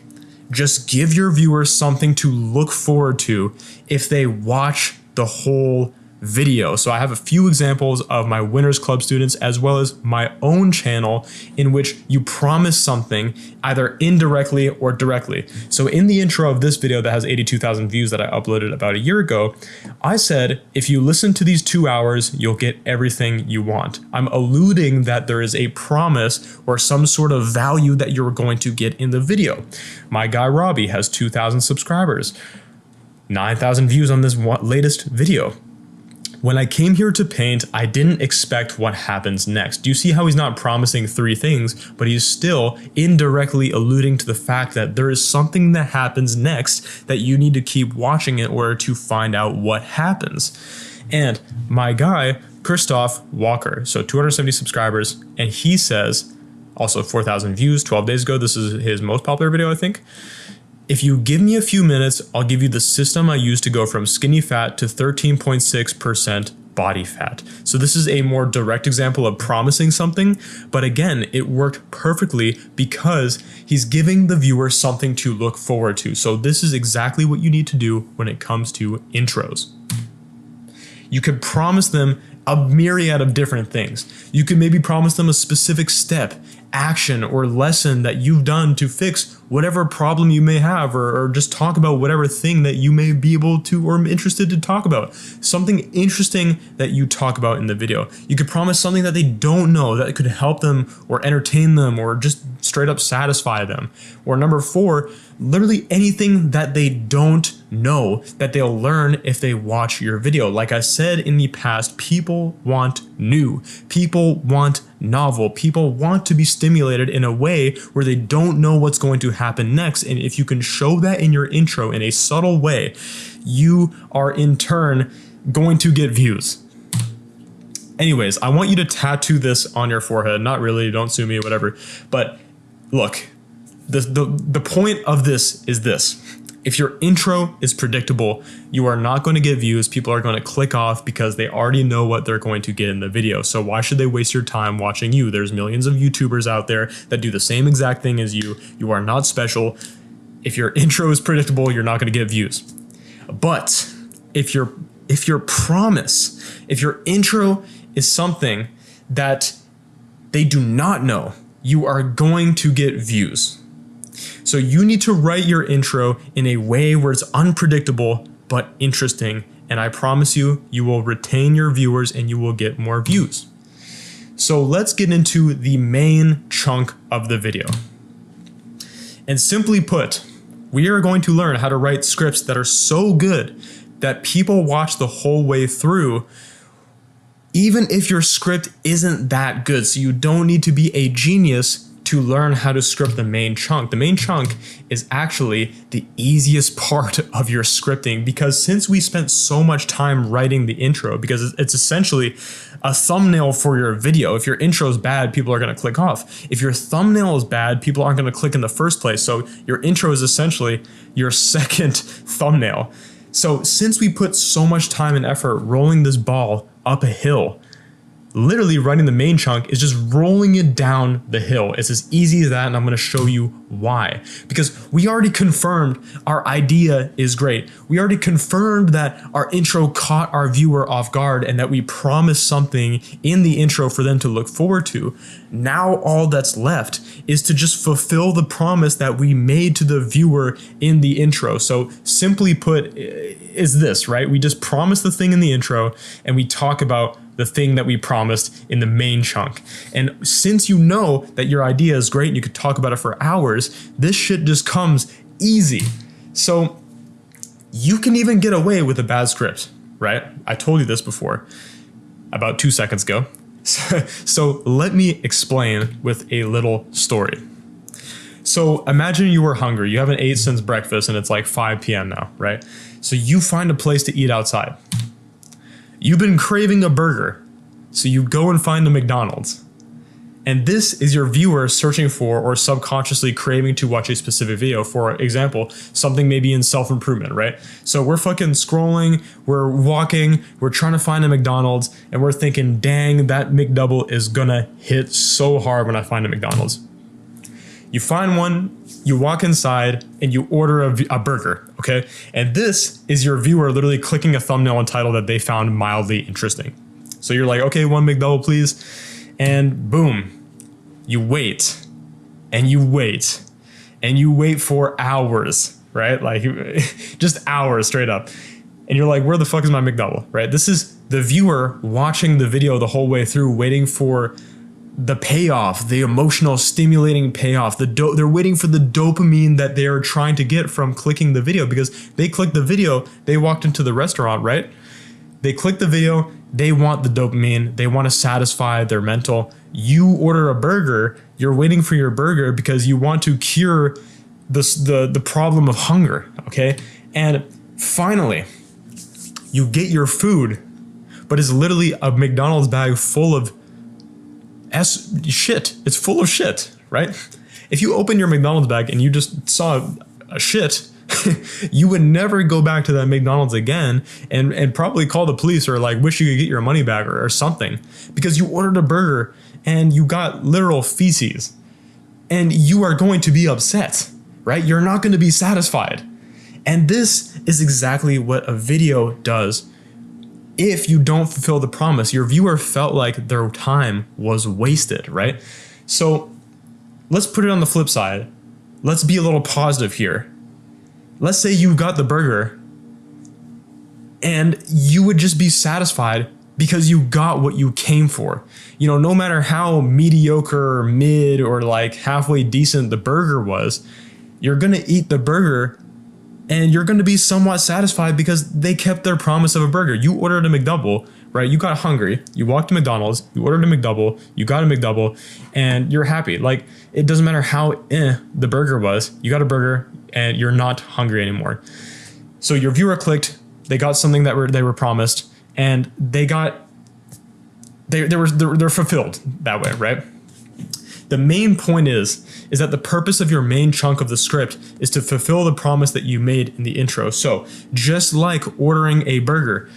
Just give your viewers something to look forward to if they watch the whole video. So I have a few examples of my Winners Club students as well as my own channel in which you promise something either indirectly or directly. So in the intro of this video that has 82,000 views that I uploaded about a year ago, I said, if you listen to these 2 hours, you'll get everything you want. I'm alluding that there is a promise or some sort of value that you're going to get in the video. My guy Robbie has 2,000 subscribers, 9,000 views on this latest video. When I came here to paint, I didn't expect what happens next. Do you see how he's not promising 3 things, but he's still indirectly alluding to the fact that there is something that happens next that you need to keep watching in order to find out what happens. And my guy, Christoph Walker, so 270 subscribers, and he says, also 4,000 views 12 days ago. This is his most popular video, I think. If you give me a few minutes, I'll give you the system I use to go from skinny fat to 13.6% body fat. So this is a more direct example of promising something, but again, it worked perfectly because he's giving the viewer something to look forward to. So this is exactly what you need to do when it comes to intros. You could promise them a myriad of different things. You could maybe promise them a specific step, action, or lesson that you've done to fix whatever problem you may have, or just talk about whatever thing that you may be able to or interested to talk about. Something interesting that you talk about in the video. You could promise something that they don't know that could help them or entertain them or just straight up satisfy them. Or number 4, literally anything that they don't know that they'll learn if they watch your video. Like I said in the past, people want new. People want novel. People want to be stimulated in a way where they don't know what's going to happen next. And if you can show that in your intro in a subtle way, you are in turn going to get views. Anyways, I want you to tattoo this on your forehead. Not really, don't sue me, whatever. But look, the point of this is this. If your intro is predictable, you are not going to get views. People are going to click off because they already know what they're going to get in the video. So why should they waste your time watching you? There's millions of YouTubers out there that do the same exact thing as you. You are not special. If your intro is predictable, you're not going to get views. But if your intro is something that they do not know, you are going to get views. So you need to write your intro in a way where it's unpredictable but interesting, and I promise you, you will retain your viewers and you will get more views. So let's get into the main chunk of the video. And simply put, we are going to learn how to write scripts that are so good that people watch the whole way through, even if your script isn't that good. So you don't need to be a genius to learn how to script the main chunk. The main chunk is actually the easiest part of your scripting, because since we spent so much time writing the intro, because it's essentially a thumbnail for your video. If your intro is bad, people are going to click off. If your thumbnail is bad, people aren't going to click in the first place. So your intro is essentially your second thumbnail. So since we put so much time and effort rolling this ball up a hill, literally writing the main chunk is just rolling it down the hill. It's as easy as that, and I'm going to show you why. Because we already confirmed our idea is great. We already confirmed that our intro caught our viewer off guard and that we promised something in the intro for them to look forward to. Now all that's left is to just fulfill the promise that we made to the viewer in the intro. So simply put is this, right? We just promise the thing in the intro and we talk about the thing that we promised in the main chunk. And since you know that your idea is great and you could talk about it for hours, this shit just comes easy. So you can even get away with a bad script, right? I told you this before, about 2 seconds ago. So let me explain with a little story. So imagine you were hungry. You haven't ate since breakfast and it's like 5 p.m. now, right? So you find a place to eat outside. You've been craving a burger, so you go and find a McDonald's. And this is your viewer searching for or subconsciously craving to watch a specific video. For example, something maybe in self-improvement, right? So we're fucking scrolling, we're walking, we're trying to find a McDonald's, and we're thinking, dang, that McDouble is gonna hit so hard when I find a McDonald's. You find one, you walk inside, and you order a burger, okay? And this is your viewer literally clicking a thumbnail and title that they found mildly interesting. So you're like, okay, one McDouble, please. And boom, you wait, and you wait, and you wait for hours, right? Like just hours straight up. And you're like, where the fuck is my McDouble, right? This is the viewer watching the video the whole way through, waiting for the payoff, the emotional stimulating payoff. They're waiting for the dopamine that they are trying to get from clicking the video, because they clicked the video, they walked into the restaurant, right? They click the video, they want the dopamine, they want to satisfy their mental. You order a burger, you're waiting for your burger because you want to cure the problem of hunger, okay? And finally, you get your food, but it's literally a McDonald's bag full of shit. It's full of shit, right? If you open your McDonald's bag and you just saw a shit, you would never go back to that McDonald's again and probably call the police or like wish you could get your money back or something, because you ordered a burger and you got literal feces and you are going to be upset, right? You're not going to be satisfied. And this is exactly what a video does. If you don't fulfill the promise, your viewer felt like their time was wasted, right? So let's put it on the flip side. Let's be a little positive here. Let's say you got the burger and you would just be satisfied because you got what you came for. You know, no matter how mediocre or mid or like halfway decent the burger was, you're going to eat the burger and you're going to be somewhat satisfied because they kept their promise of a burger. You ordered a McDouble, right? You got hungry. You walked to McDonald's. You ordered a McDouble. You got a McDouble, and you're happy. Like, it doesn't matter how the burger was. You got a burger, and you're not hungry anymore. So your viewer clicked. They got something that they were promised, and they're fulfilled that way, right? The main point is that the purpose of your main chunk of the script is to fulfill the promise that you made in the intro. So just like ordering a burger,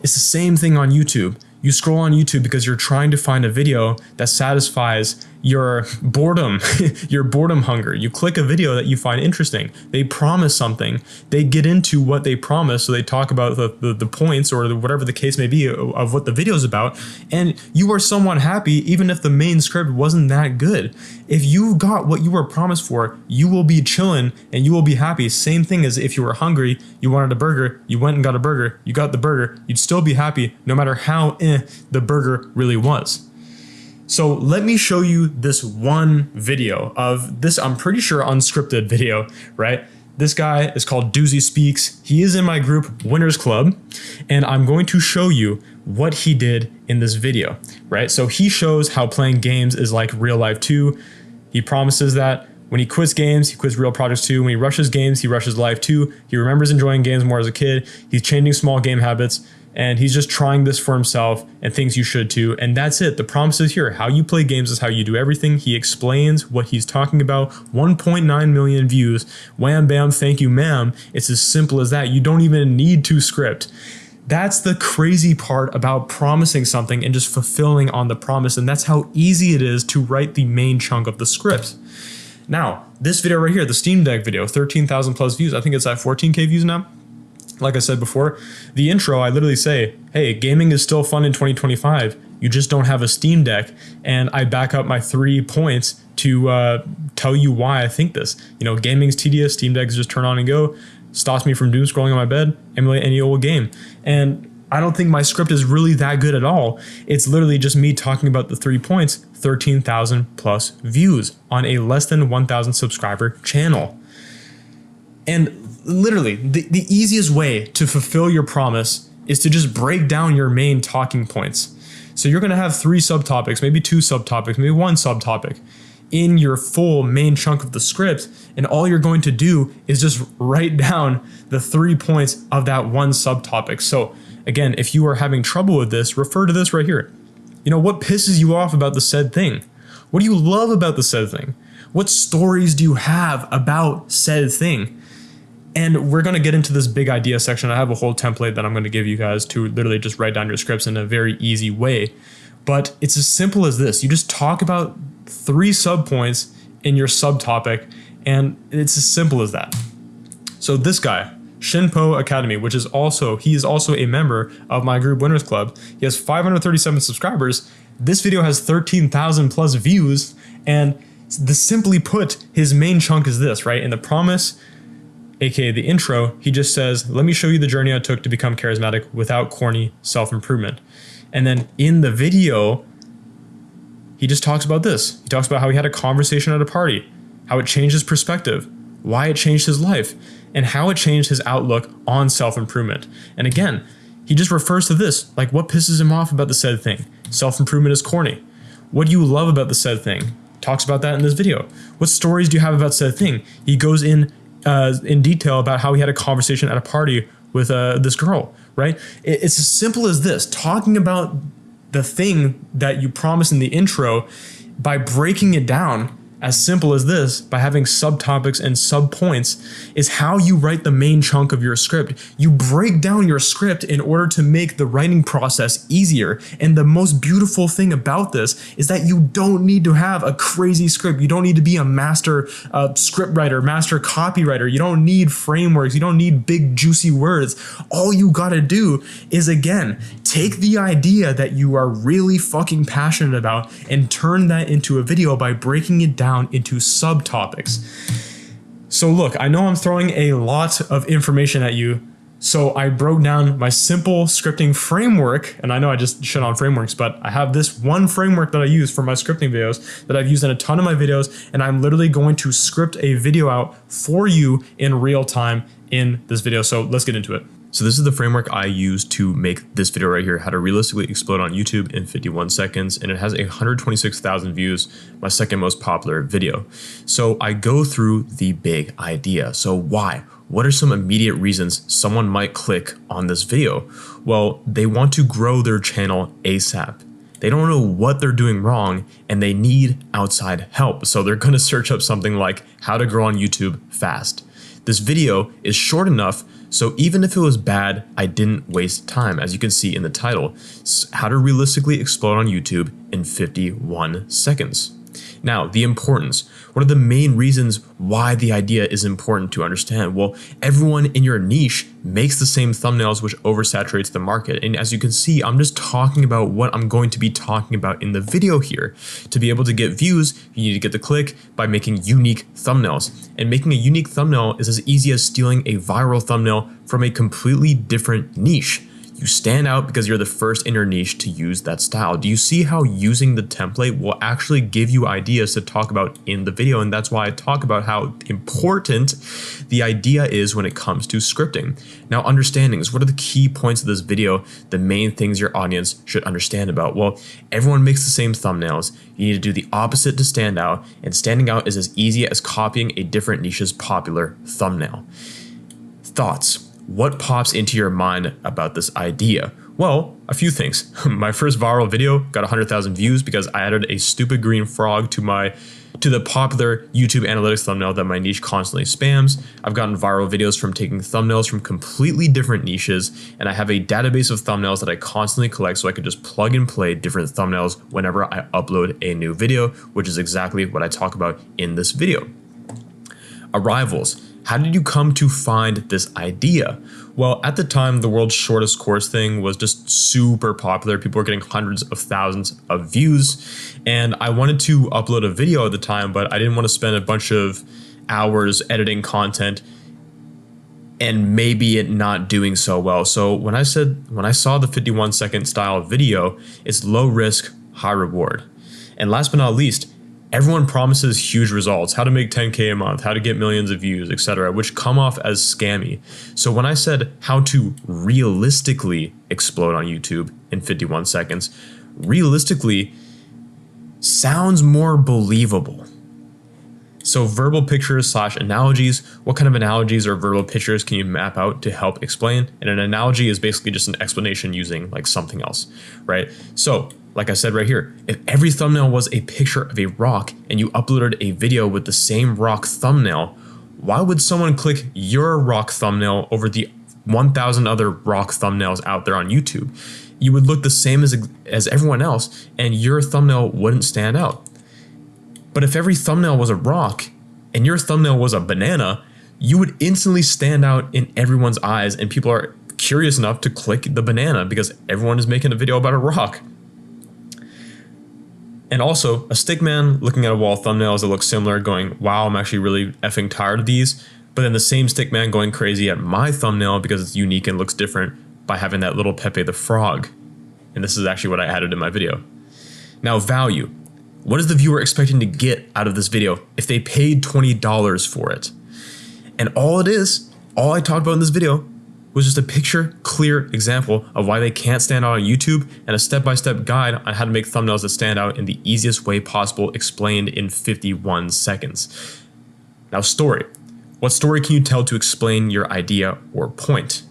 it's the same thing on YouTube. You scroll on YouTube because you're trying to find a video that satisfies your boredom, your boredom hunger. You click a video that you find interesting. They promise something. They get into what they promise. So they talk about the points or whatever the case may be of what the video is about. And you are somewhat happy even if the main script wasn't that good. If you got what you were promised for, you will be chilling and you will be happy. Same thing as if you were hungry, you wanted a burger, you went and got a burger, you got the burger, you'd still be happy no matter how the burger really was. So let me show you this one video of this, I'm pretty sure unscripted video, right? This guy is called Doozy Speaks. He is in my group Winners Club, and I'm going to show you what he did in this video, right? So he shows how playing games is like real life too. He promises that when he quits games, he quits real projects too. When he rushes games, he rushes life too. He remembers enjoying games more as a kid. He's changing small game habits, and he's just trying this for himself and thinks you should too. And that's it. The promise is here. How you play games is how you do everything. He explains what he's talking about. 1.9 million views. Wham, bam, thank you, ma'am. It's as simple as that. You don't even need to script. That's the crazy part about promising something and just fulfilling on the promise. And that's how easy it is to write the main chunk of the script. Now, this video right here, the Steam Deck video, 13,000 plus views. I think it's at 14K views now. Like I said before, the intro, I literally say, hey, gaming is still fun in 2025. You just don't have a Steam Deck. And I back up my 3 points to tell you why I think this. You know, gaming's tedious. Steam Deck is just turn on and go. Stops me from doom scrolling on my bed, emulate any old game. And I don't think my script is really that good at all. It's literally just me talking about the 3 points, 13,000 plus views on a less than 1,000 subscriber channel. And literally, the easiest way to fulfill your promise is to just break down your main talking points. So you're gonna have 3 subtopics, maybe 2 subtopics, maybe 1 subtopic in your full main chunk of the script, and all you're going to do is just write down the 3 points of that 1 subtopic. So again, if you are having trouble with this, refer to this right here. You know, what pisses you off about the said thing? What do you love about the said thing? What stories do you have about said thing? And we're going to get into this big idea section. I have a whole template that I'm going to give you guys to literally just write down your scripts in a very easy way. But it's as simple as this. You just talk about 3 subpoints in your subtopic, and it's as simple as that. So this guy, Shinpo Academy, he is also a member of my group Winners Club. He has 537 subscribers. This video has 13,000 plus views, and simply put, his main chunk is this, right? In the promise, aka the intro, he just says, let me show you the journey I took to become charismatic without corny self-improvement. And then in the video, he just talks about this. He talks about how he had a conversation at a party, how it changed his perspective, why it changed his life, and how it changed his outlook on self-improvement. And again, he just refers to this, like what pisses him off about the said thing. Self-improvement is corny. What do you love about the said thing? Talks about that in this video. What stories do you have about said thing? He goes in detail about how he had a conversation at a party with this girl, right? It's as simple as this, talking about the thing that you promised in the intro by breaking it down. As simple as this, by having subtopics and subpoints, is how you write the main chunk of your script. You break down your script in order to make the writing process easier. And the most beautiful thing about this is that you don't need to have a crazy script. You don't need to be a master script writer, master copywriter. You don't need frameworks. You don't need big juicy words. All you gotta do is, again, take the idea that you are really fucking passionate about and turn that into a video by breaking it down into subtopics. So look, I know I'm throwing a lot of information at you, so I broke down my simple scripting framework, and I know I just shit on frameworks, but I have this one framework that I use for my scripting videos that I've used in a ton of my videos, and I'm literally going to script a video out for you in real time in this video. So let's get into it. So this is the framework I use to make this video right here, how to realistically explode on YouTube in 51 seconds. And it has 126,000 views, my second most popular video. So I go through the big idea. So why? What are some immediate reasons someone might click on this video? Well, they want to grow their channel ASAP. They don't know what they're doing wrong and they need outside help. So they're going to search up something like how to grow on YouTube fast. This video is short enough, so even if it was bad, I didn't waste time, as you can see in the title, how to realistically explode on YouTube in 51 seconds. Now, the importance. What are the main reasons why the idea is important to understand? Well, everyone in your niche makes the same thumbnails, which oversaturates the market. And as you can see, I'm just talking about what I'm going to be talking about in the video here. To be able to get views, you need to get the click by making unique thumbnails. And making a unique thumbnail is as easy as stealing a viral thumbnail from a completely different niche. You stand out because you're the first in your niche to use that style. Do you see how using the template will actually give you ideas to talk about in the video? And that's why I talk about how important the idea is when it comes to scripting. Now, understandings. What are the key points of this video? The main things your audience should understand about? Well, everyone makes the same thumbnails. You need to do the opposite to stand out, and standing out is as easy as copying a different niche's popular thumbnail. Thoughts. What pops into your mind about this idea? Well, a few things. My first viral video got 100,000 views because I added a stupid green frog to the popular YouTube analytics thumbnail that my niche constantly spams. I've gotten viral videos from taking thumbnails from completely different niches, and I have a database of thumbnails that I constantly collect so I can just plug and play different thumbnails whenever I upload a new video, which is exactly what I talk about in this video. Arrivals. How did you come to find this idea? Well, at the time, the world's shortest course thing was just super popular. People were getting hundreds of thousands of views. And I wanted to upload a video at the time, but I didn't want to spend a bunch of hours editing content and maybe it not doing so well. So when I saw the 51-second style video, it's low risk, high reward. And last but not least, everyone promises huge results, how to make 10K a month, how to get millions of views, etc., which come off as scammy. So when I said how to realistically explode on YouTube in 51 seconds, realistically sounds more believable. So verbal pictures / analogies, what kind of analogies or verbal pictures can you map out to help explain? And an analogy is basically just an explanation using like something else, right? So like I said right here, if every thumbnail was a picture of a rock and you uploaded a video with the same rock thumbnail, why would someone click your rock thumbnail over the 1,000 other rock thumbnails out there on YouTube? You would look the same as everyone else and your thumbnail wouldn't stand out. But if every thumbnail was a rock and your thumbnail was a banana, you would instantly stand out in everyone's eyes and people are curious enough to click the banana because everyone is making a video about a rock. And also, a stick man looking at a wall thumbnails that look similar going, wow, I'm actually really effing tired of these. But then the same stick man going crazy at my thumbnail because it's unique and looks different by having that little Pepe the Frog. And this is actually what I added in my video. Now, value. What is the viewer expecting to get out of this video if they paid $20 for it? And all I talked about in this video was just a picture, clear example of why they can't stand out on YouTube and a step-by-step guide on how to make thumbnails that stand out in the easiest way possible explained in 51 seconds. Now, story. What story can you tell to explain your idea or point?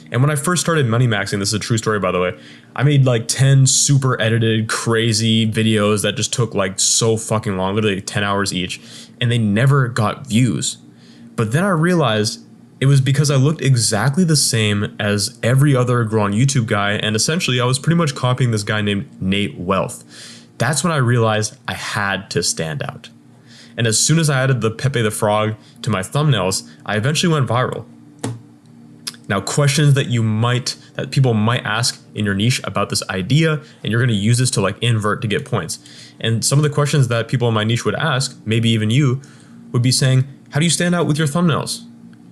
And when I first started money maxing, this is a true story by the way, I made like 10 super edited crazy videos that just took like so fucking long, literally 10 hours each, and they never got views. But then I realized it was because I looked exactly the same as every other Grow on YouTube guy, and essentially I was pretty much copying this guy named Nate Wealth. That's when I realized I had to stand out. And as soon as I added the Pepe the Frog to my thumbnails, I eventually went viral. Now, questions that people might ask in your niche about this idea, and you're going to use this to like invert to get points. And some of the questions that people in my niche would ask, maybe even you, would be saying, how do you stand out with your thumbnails?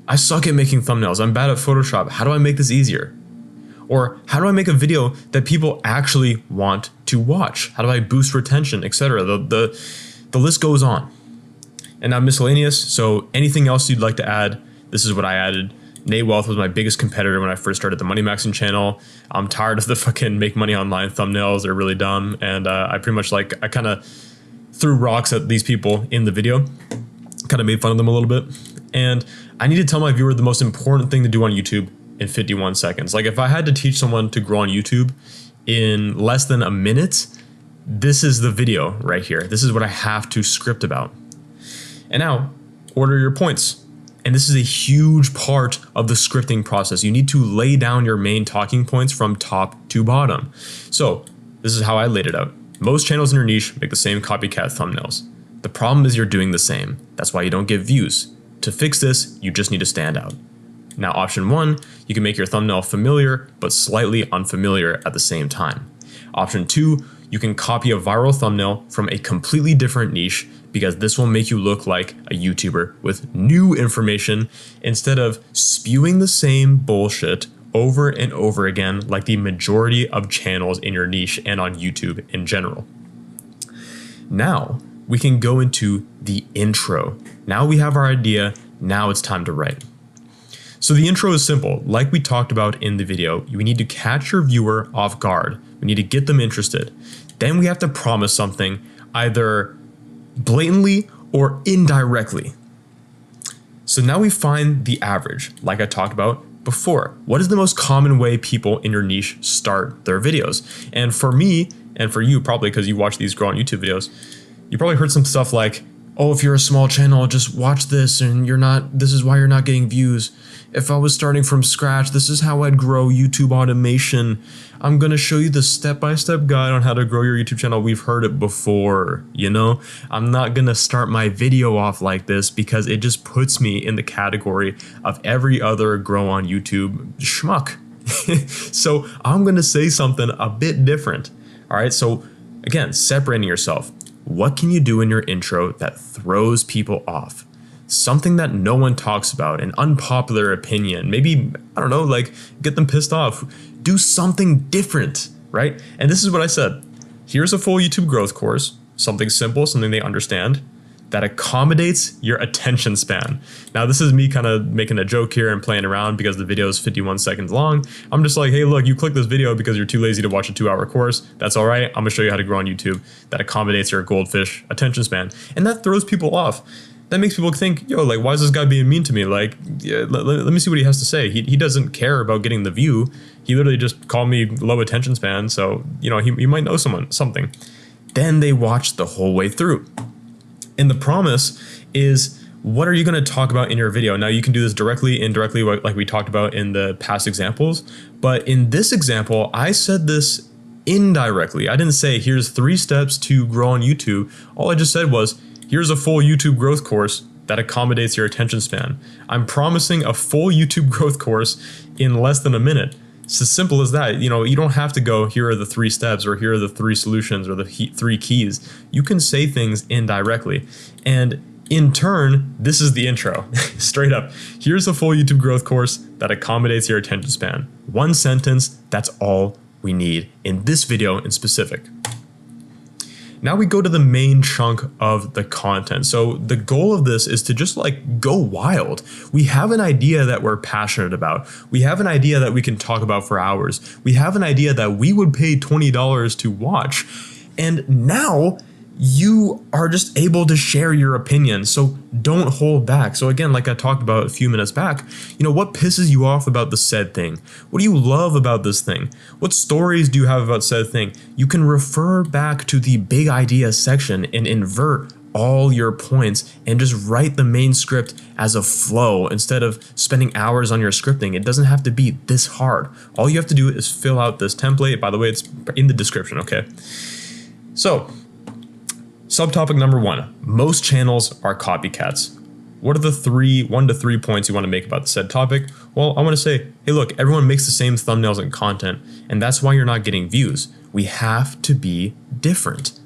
I suck at making thumbnails. I'm bad at Photoshop. How do I make this easier? Or how do I make a video that people actually want to watch? How do I boost retention, etc.? The list goes on. And now miscellaneous. So anything else you'd like to add, this is what I added. Nate Wealth was my biggest competitor when I first started the Money Maxing channel. I'm tired of the fucking make money online thumbnails. They're really dumb. And I pretty much I kind of threw rocks at these people in the video. Kind of made fun of them a little bit. And I need to tell my viewer the most important thing to do on YouTube in 51 seconds. Like if I had to teach someone to grow on YouTube in less than a minute, this is the video right here. This is what I have to script about. And now, order your points. And this is a huge part of the scripting process. You need to lay down your main talking points from top to bottom. So this is how I laid it out. Most channels in your niche make the same copycat thumbnails. The problem is you're doing the same. That's why you don't get views. To fix this, you just need to stand out. Now, option 1, you can make your thumbnail familiar, but slightly unfamiliar at the same time. Option 2, you can copy a viral thumbnail from a completely different niche because this will make you look like a YouTuber with new information instead of spewing the same bullshit over and over again, like the majority of channels in your niche and on YouTube in general. Now we can go into the intro. Now we have our idea. Now it's time to write. So the intro is simple. Like we talked about in the video, we need to catch your viewer off guard. We need to get them interested. Then we have to promise something either blatantly or indirectly. So now we find the average, like I talked about before. What is the most common way people in your niche start their videos? And for me, and for you probably because you watch these grow on YouTube videos, you probably heard some stuff like, oh, if you're a small channel, just watch this and this is why you're not getting views. If I was starting from scratch, this is how I'd grow YouTube automation. I'm gonna show you the step-by-step guide on how to grow your YouTube channel. We've heard it before, you know? I'm not gonna start my video off like this because it just puts me in the category of every other grow on YouTube schmuck. So I'm gonna say something a bit different. All right, so again, separating yourself. What can you do in your intro that throws people off? Something that no one talks about, an unpopular opinion, maybe, I don't know, like get them pissed off. Do something different, right? And this is what I said. Here's a full YouTube growth course, something simple, something they understand, that accommodates your attention span. Now, this is me kind of making a joke here and playing around because the video is 51 seconds long. I'm just like, hey, look, you click this video because you're too lazy to watch a 2-hour course. That's all right. I'm gonna show you how to grow on YouTube that accommodates your goldfish attention span. And that throws people off. That makes people think, yo, like, why is this guy being mean to me? Like, yeah, let me see what he has to say. He doesn't care about getting the view. He literally just called me low attention span. So, you know, he might know something. Then they watch the whole way through. And the promise is, what are you going to talk about in your video? Now, you can do this directly, indirectly, like we talked about in the past examples. But in this example, I said this indirectly. I didn't say, here's 3 steps to grow on YouTube. All I just said was, here's a full YouTube growth course that accommodates your attention span. I'm promising a full YouTube growth course in less than a minute. It's as simple as that. You know, you don't have to go, here are the 3 steps, or here are the 3 solutions, or the 3 keys. You can say things indirectly. And in turn, this is the intro. Straight up. Here's a full YouTube growth course that accommodates your attention span. 1 sentence, that's all we need in this video in specific. Now we go to the main chunk of the content. So the goal of this is to just like go wild. We have an idea that we're passionate about. We have an idea that we can talk about for hours. We have an idea that we would pay $20 to watch. And now you are just able to share your opinion. So don't hold back. So again, like I talked about a few minutes back, you know, what pisses you off about the said thing? What do you love about this thing? What stories do you have about said thing? You can refer back to the big idea section and invert all your points and just write the main script as a flow instead of spending hours on your scripting. It doesn't have to be this hard. All you have to do is fill out this template. By the way, it's in the description, okay? So, subtopic number 1, most channels are copycats. What are the 1 to 3 points you want to make about the said topic? Well, I want to say, hey, look, everyone makes the same thumbnails and content, and that's why you're not getting views. We have to be different.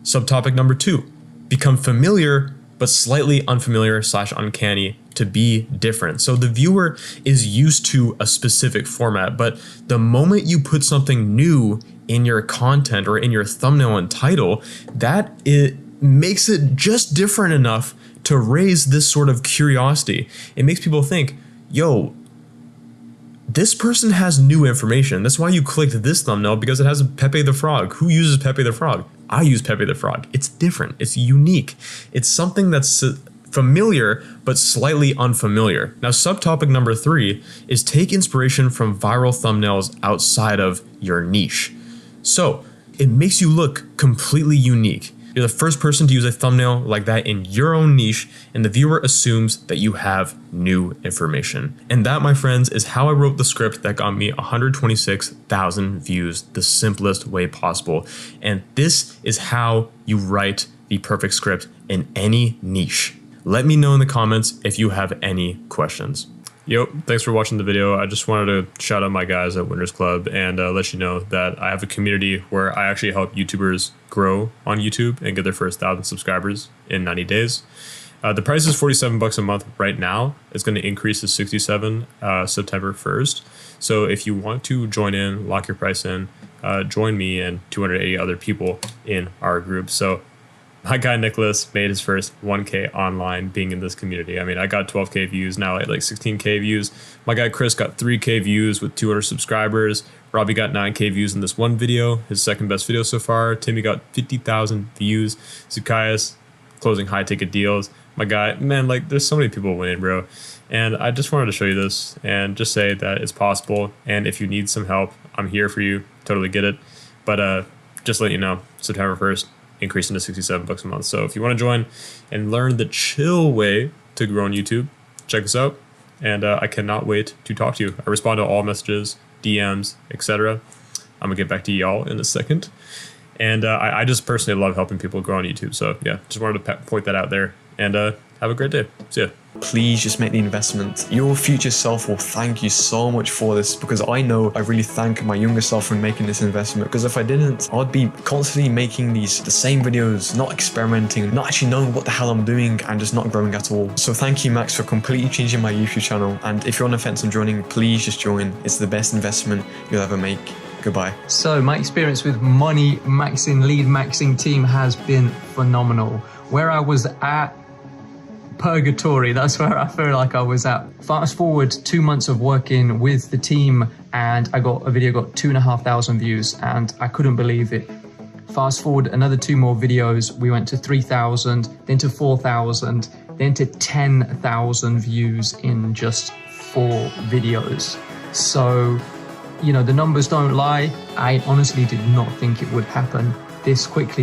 Subtopic number 2, become familiar, but slightly unfamiliar / uncanny to be different. So the viewer is used to a specific format, but the moment you put something new in your content or in your thumbnail and title, that it makes it just different enough to raise this sort of curiosity. It makes people think, yo, this person has new information. That's why you clicked this thumbnail, because it has Pepe the Frog. Who uses Pepe the Frog? I use Pepe the Frog. It's different. It's unique. It's something that's familiar, but slightly unfamiliar. Now, subtopic number 3 is take inspiration from viral thumbnails outside of your niche. So it makes you look completely unique. You're the first person to use a thumbnail like that in your own niche, and the viewer assumes that you have new information. And that, my friends, is how I wrote the script that got me 126,000 views the simplest way possible. And this is how you write the perfect script in any niche. Let me know in the comments if you have any questions. Yo, thanks for watching the video. I just wanted to shout out my guys at Winners Club and let you know that I have a community where I actually help YouTubers grow on YouTube and get their first 1,000 subscribers in 90 days. The price is $47 a month right now. It's going to increase to $67 September 1st. So if you want to join in, lock your price in, join me and 280 other people in our group. So my guy Nicholas made his first 1K online being in this community. I mean, I got 12K views, now at like 16K views. My guy Chris got 3K views with 200 subscribers. Robbie got 9K views in this one video, his second best video so far. Timmy got 50,000 views. Zacchaeus closing high ticket deals. My guy, man, like there's so many people winning, bro. And I just wanted to show you this and just say that it's possible. And if you need some help, I'm here for you. Totally get it. But just to let you know, September 1st, increasing to $67 a month. So if you want to join and learn the chill way to grow on YouTube, check us out. And I cannot wait to talk to you. I respond to all messages, DMs, etc. I'm gonna get back to y'all in a second. And I just personally love helping people grow on YouTube. So yeah, just wanted to point that out there. And have a great day. See ya. Please just make the investment. Your future self will thank you so much for this, because I know I really thank my younger self for making this investment, because if I didn't, I'd be constantly making the same videos, not experimenting, not actually knowing what the hell I'm doing, and just not growing at all. So thank you, Max, for completely changing my YouTube channel. And if you're on the fence on joining, please just join. It's the best investment you'll ever make. Goodbye. So my experience with money maxing, lead maxing team has been phenomenal. Where I was at purgatory, that's where I feel like I was at. Fast forward 2 months of working with the team and a video got 2,500 views and I couldn't believe it. Fast forward another 2 more videos, we went to 3,000, then to 4,000, then to 10,000 views in just 4 videos. So, you know, the numbers don't lie. I honestly did not think it would happen this quickly.